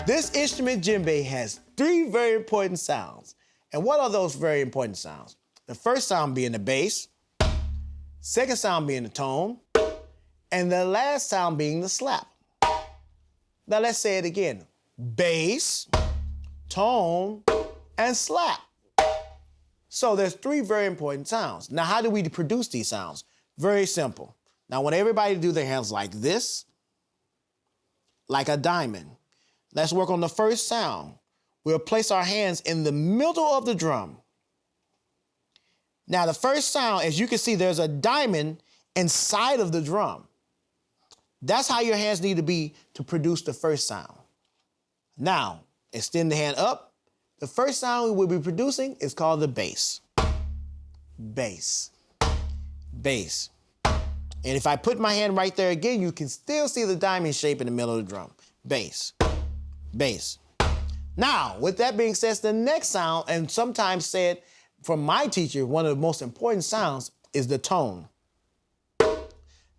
This instrument, djembe, has 3 very important sounds. And what are those very important sounds? The first sound being the bass, second sound being the tone, and the last sound being the slap. Now let's say it again. Bass, tone, and slap. So there's 3 very important sounds. Now how do we produce these sounds? Very simple. Now I want everybody to do their hands like this, like a diamond. Let's work on the first sound. We'll place our hands in the middle of the drum. Now the first sound, as you can see, there's a diamond inside of the drum. That's how your hands need to be to produce the first sound. Now, extend the hand up. The first sound we will be producing is called the bass. Bass. Bass. And if I put my hand right there again, you can still see the diamond shape in the middle of the drum. Bass. Bass. Now, with that being said, the next sound, and sometimes said from my teacher, one of the most important sounds is the tone.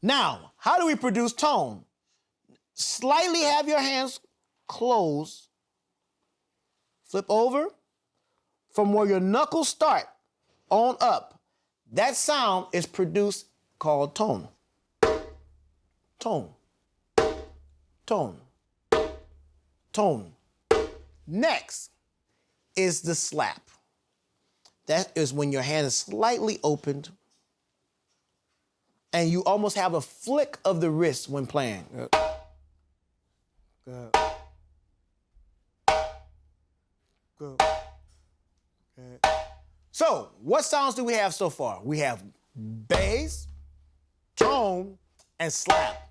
Now, how do we produce tone? Slightly have your hands closed. Flip over. From where your knuckles start on up, that sound is produced called tone. Tone. Tone. Tone. Next is the slap. That is when your hand is slightly opened and you almost have a flick of the wrist when playing. Good. Good. Okay. So, what sounds do we have so far? We have bass, tone, and slap.